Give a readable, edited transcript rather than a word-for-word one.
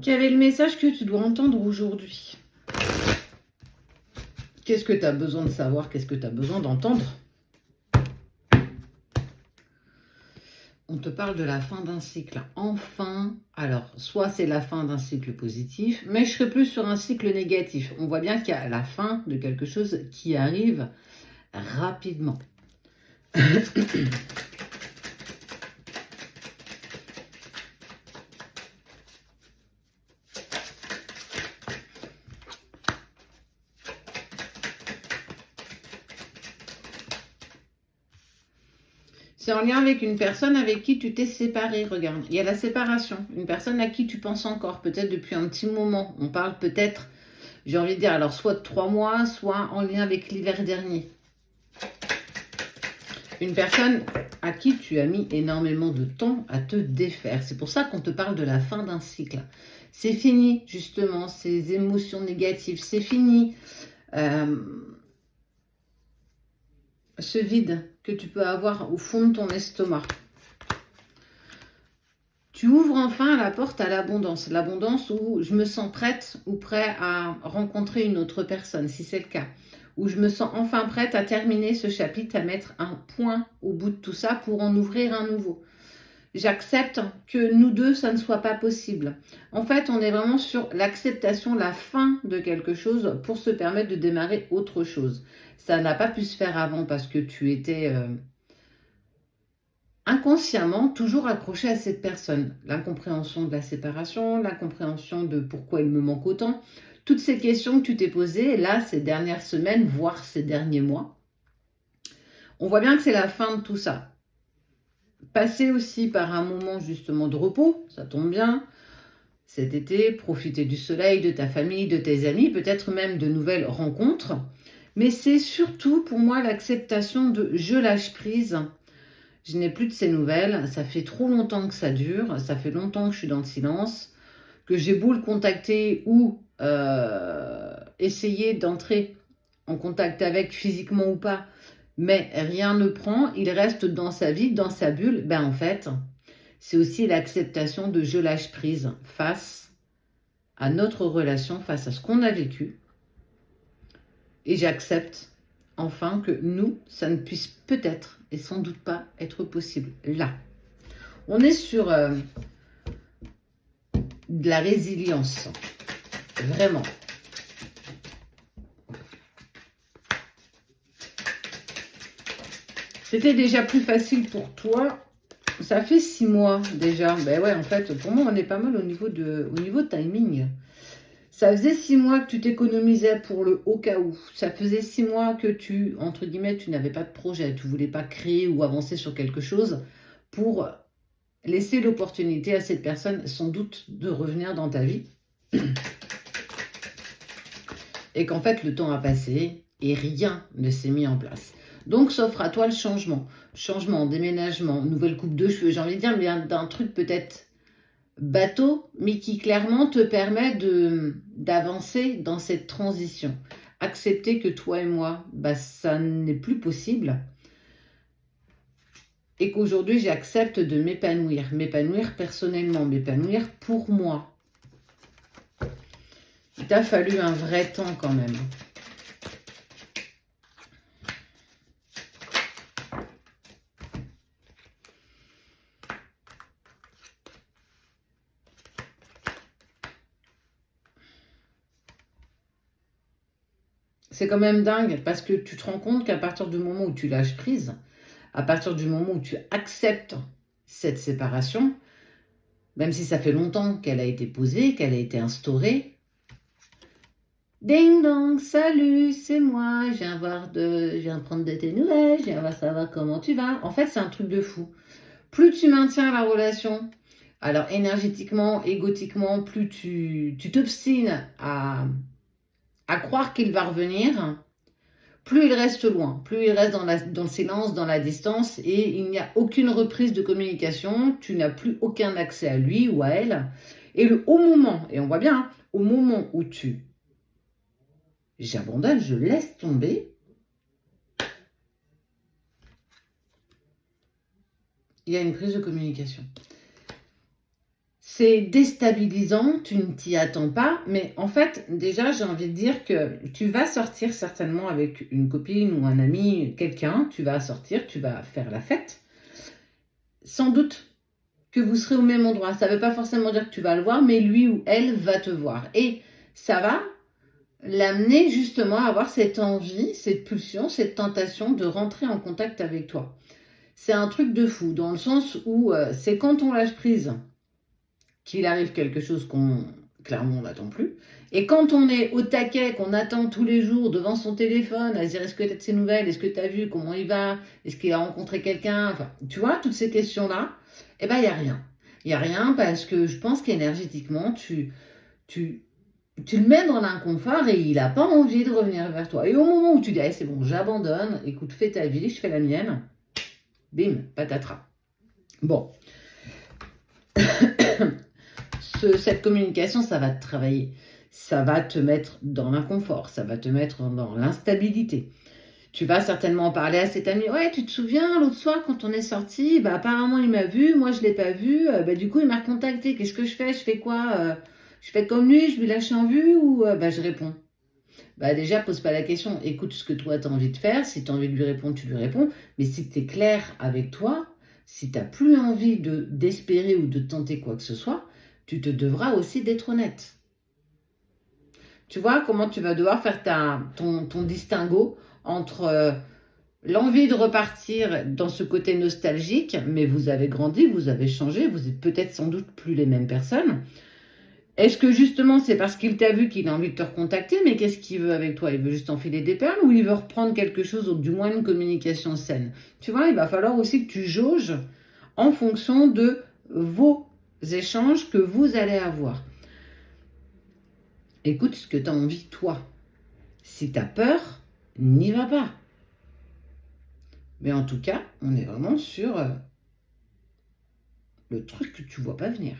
Quel est le message que tu dois entendre aujourd'hui? Qu'est-ce que tu as besoin de savoir? Qu'est-ce que tu as besoin d'entendre? On te parle de la fin d'un cycle. Enfin, alors, soit c'est la fin d'un cycle positif, mais je serais plus sur un cycle négatif. On voit bien qu'il y a la fin de quelque chose qui arrive rapidement. C'est en lien avec une personne avec qui tu t'es séparé, regarde. Il y a la séparation. Une personne à qui tu penses encore, peut-être depuis un petit moment. On parle peut-être, j'ai envie de dire, alors soit de 3 mois, soit en lien avec l'hiver dernier. Une personne à qui tu as mis énormément de temps à te défaire. C'est pour ça qu'on te parle de la fin d'un cycle. C'est fini, justement, ces émotions négatives. C'est fini. Ce vide que tu peux avoir au fond de ton estomac. Tu ouvres enfin la porte à l'abondance. L'abondance où je me sens prête ou prêt à rencontrer une autre personne, si c'est le cas. Où je me sens enfin prête à terminer ce chapitre, à mettre un point au bout de tout ça pour en ouvrir un nouveau. J'accepte que nous deux, ça ne soit pas possible. En fait, on est vraiment sur l'acceptation, la fin de quelque chose pour se permettre de démarrer autre chose. Ça n'a pas pu se faire avant parce que tu étais inconsciemment toujours accroché à cette personne. L'incompréhension de la séparation, l'incompréhension de pourquoi il me manque autant. Toutes ces questions que tu t'es posées là ces dernières semaines, voire ces derniers mois. On voit bien que c'est la fin de tout ça. Passer aussi par un moment justement de repos, ça tombe bien. Cet été, profiter du soleil, de ta famille, de tes amis, peut-être même de nouvelles rencontres. Mais c'est surtout pour moi l'acceptation de je lâche prise. Je n'ai plus de ces nouvelles, ça fait trop longtemps que ça dure, ça fait longtemps que je suis dans le silence, que j'ai beau le contacter ou essayer d'entrer en contact avec physiquement ou pas, mais rien ne prend, il reste dans sa vie, dans sa bulle. Ben en fait, c'est aussi l'acceptation de je lâche prise face à notre relation, face à ce qu'on a vécu. Et j'accepte enfin que nous, ça ne puisse peut-être et sans doute pas être possible. Là, on est sur de la résilience. Vraiment. C'était déjà plus facile pour toi. Ça fait 6 mois déjà. Ben ouais, en fait, pour moi, on est pas mal au niveau de timing. Ça faisait 6 mois que tu t'économisais pour le au cas où. Ça faisait 6 mois que tu, entre guillemets, tu n'avais pas de projet. Tu voulais pas créer ou avancer sur quelque chose pour laisser l'opportunité à cette personne, sans doute, de revenir dans ta vie. Et qu'en fait, le temps a passé et rien ne s'est mis en place. Donc, s'offre à toi le changement. Changement, déménagement, nouvelle coupe de cheveux, j'ai envie de dire, mais d'un truc peut-être bateau, mais qui clairement te permet d'avancer dans cette transition. Accepter que toi et moi, bah, ça n'est plus possible. Et qu'aujourd'hui, j'accepte de m'épanouir. M'épanouir personnellement, m'épanouir pour moi. Il t'a fallu un vrai temps quand même. C'est quand même dingue parce que tu te rends compte qu'à partir du moment où tu lâches prise, à partir du moment où tu acceptes cette séparation, même si ça fait longtemps qu'elle a été posée, qu'elle a été instaurée, ding dong, salut, c'est moi, je viens prendre de tes nouvelles, je viens savoir comment tu vas. En fait, c'est un truc de fou. Plus tu maintiens la relation, alors énergétiquement, égotiquement, plus tu t'obstines à croire qu'il va revenir, plus il reste loin, plus il reste dans le silence, dans la distance, et il n'y a aucune reprise de communication, tu n'as plus aucun accès à lui ou à elle. Et au moment, et on voit bien, au moment où j'abandonne, je laisse tomber, il y a une prise de communication. C'est déstabilisant, tu ne t'y attends pas, mais en fait, déjà, j'ai envie de dire que tu vas sortir certainement avec une copine ou un ami, quelqu'un, tu vas sortir, tu vas faire la fête. Sans doute que vous serez au même endroit. Ça ne veut pas forcément dire que tu vas le voir, mais lui ou elle va te voir. Et ça va l'amener justement à avoir cette envie, cette pulsion, cette tentation de rentrer en contact avec toi. C'est un truc de fou, dans le sens où c'est quand on lâche prise qu'il arrive quelque chose qu'on clairement on n'attend plus. Et quand on est au taquet, qu'on attend tous les jours devant son téléphone, à se dire est-ce que tu as de ses nouvelles, est-ce que tu as vu comment il va, est-ce qu'il a rencontré quelqu'un, enfin, tu vois, toutes ces questions-là, eh ben il n'y a rien. Il n'y a rien parce que je pense qu'énergétiquement, tu, tu le mets dans l'inconfort et il n'a pas envie de revenir vers toi. Et au moment où tu dis eh, c'est bon, j'abandonne, écoute, fais ta vie, je fais la mienne, bim, patatras. Bon. Cette communication, ça va te travailler. Ça va te mettre dans l'inconfort, ça va te mettre dans l'instabilité. Tu vas certainement en parler à cet ami. Ouais, tu te souviens, l'autre soir, quand on est sorti, bah, apparemment, il m'a vu, moi, je ne l'ai pas vu. Bah, du coup, il m'a recontacté. Qu'est-ce que je fais? Je fais quoi? Je fais comme lui, je lui lâche en vue ou bah, je réponds? Bah, déjà, pose pas la question. Écoute ce que toi, tu as envie de faire. Si tu as envie de lui répondre, tu lui réponds. Mais si tu es clair avec toi, si tu n'as plus envie d'espérer ou de tenter quoi que ce soit, tu te devras aussi d'être honnête. Tu vois comment tu vas devoir faire ton distinguo entre l'envie de repartir dans ce côté nostalgique, mais vous avez grandi, vous avez changé, vous êtes peut-être sans doute plus les mêmes personnes. Est-ce que justement c'est parce qu'il t'a vu qu'il a envie de te recontacter, mais qu'est-ce qu'il veut avec toi? Il veut juste enfiler des perles ou il veut reprendre quelque chose, ou du moins une communication saine? Tu vois, il va falloir aussi que tu jauges en fonction de vos échanges que vous allez avoir. Écoute ce que tu as envie, toi. Si tu as peur, n'y va pas. Mais en tout cas, on est vraiment sur le truc que tu vois pas venir.